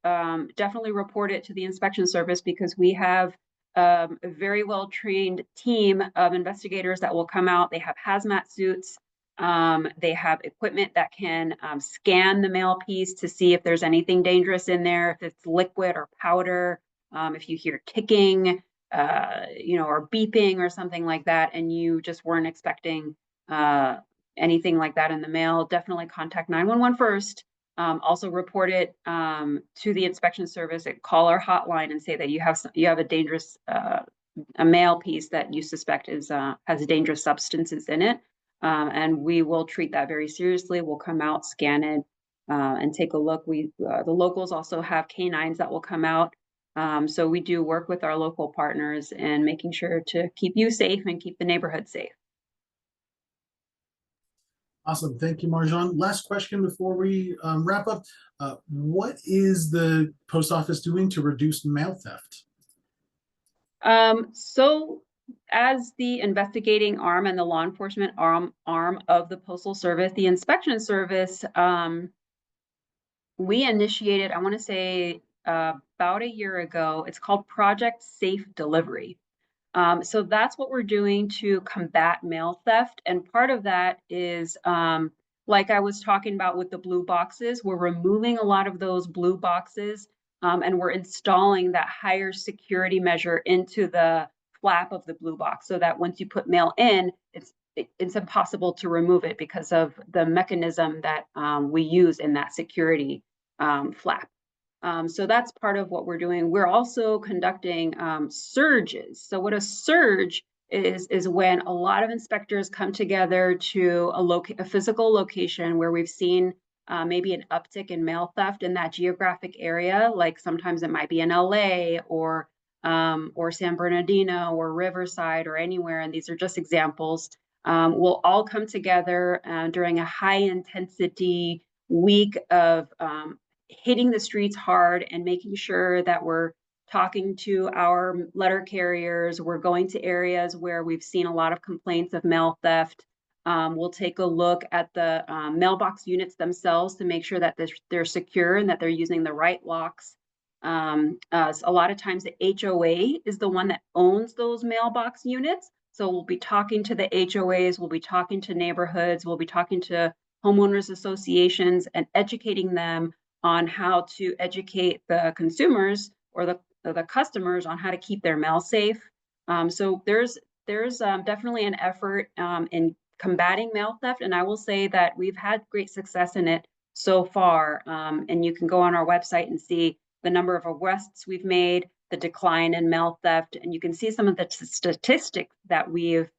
definitely report it to the inspection service because we have a very well-trained team of investigators that will come out. They have hazmat suits. They have equipment that can scan the mail piece to see if there's anything dangerous in there, if it's liquid or powder, if you hear ticking, or beeping or something like that, and you just weren't expecting anything like that in the mail, definitely contact 911 first. Also report it to the inspection service, call our hotline and say that you have a dangerous a mail piece that you suspect has dangerous substances in it. And we will treat that very seriously. We'll come out, scan it, and take a look. The locals also have canines that will come out. So we do work with our local partners and making sure to keep you safe and keep the neighborhood safe. Awesome. Thank you, Marjan. Last question before we wrap up. What is the post office doing to reduce mail theft? So as the investigating arm and the law enforcement arm of the Postal Service, the Inspection Service, we initiated, I want to say about a year ago, it's called Project Safe Delivery. So that's what we're doing to combat mail theft. And part of that is, like I was talking about with the blue boxes, we're removing a lot of those blue boxes and we're installing that higher security measure into the flap of the blue box so that once you put mail in, it's impossible to remove it because of the mechanism that we use in that security flap. So that's part of what we're doing. We're also conducting surges. So what a surge is when a lot of inspectors come together to a physical location where we've seen maybe an uptick in mail theft in that geographic area. Like sometimes it might be in LA or San Bernardino or Riverside or anywhere. And these are just examples. We'll all come together during a high intensity week of hitting the streets hard and making sure that we're talking to our letter carriers. We're going to areas where we've seen a lot of complaints of mail theft. We'll take a look at the mailbox units themselves to make sure that they're secure and that they're using the right locks. A lot of times the HOA is the one that owns those mailbox units. So we'll be talking to the HOAs, we'll be talking to neighborhoods, we'll be talking to homeowners associations and educating them on how to educate the consumers or the customers on how to keep their mail safe. So there's definitely an effort in combating mail theft, and I will say that we've had great success in it so far. And you can go on our website and see the number of arrests we've made, the decline in mail theft, and you can see some of the statistics that we've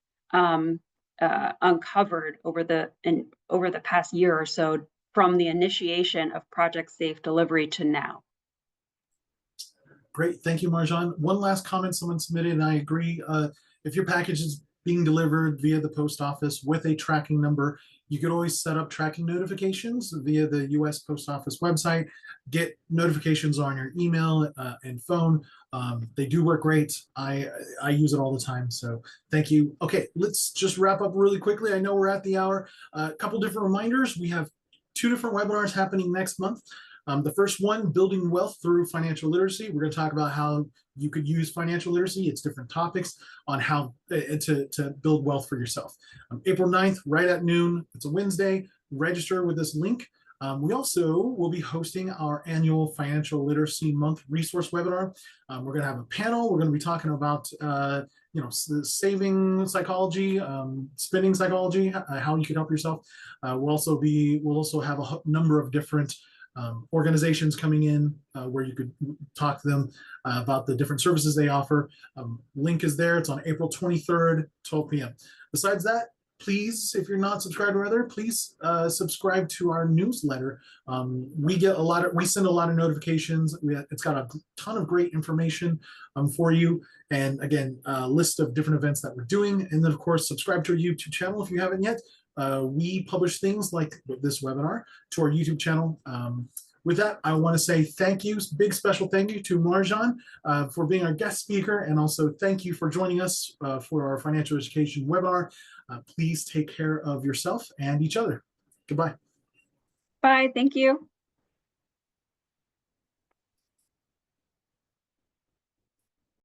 uncovered over the past year or so from the initiation of Project Safe Delivery to now. Great, thank you, Marjan. One last comment someone submitted, and I agree. If your package is being delivered via the post office with a tracking number, you could always set up tracking notifications via the US Post Office website, get notifications on your email and phone. They do work great. I use it all the time, so thank you. Okay, let's just wrap up really quickly. I know we're at the hour. A couple different reminders. We have 2 different webinars happening next month. The first one, building wealth through financial literacy. We're going to talk about how you could use financial literacy. It's different topics on how to build wealth for yourself. April 9th, right at noon. It's a Wednesday. Register with this link. We also will be hosting our annual Financial Literacy Month resource webinar. We're going to have a panel. We're going to be talking about saving psychology, spending psychology, how you can help yourself. We'll also have a number of different organizations coming in where you could talk to them about the different services they offer. Link is there. It's on April 23rd, 12 p.m. Besides that, please, if you're not subscribed already, please subscribe to our newsletter. We send a lot of notifications. It's got a ton of great information for you. And again, a list of different events that we're doing. And then of course, subscribe to our YouTube channel if you haven't yet. We publish things like this webinar to our YouTube channel. With that, I want to say thank you, big special thank you to Marjan for being our guest speaker, and also thank you for joining us for our financial education webinar. Please take care of yourself and each other. Goodbye. Bye, thank you.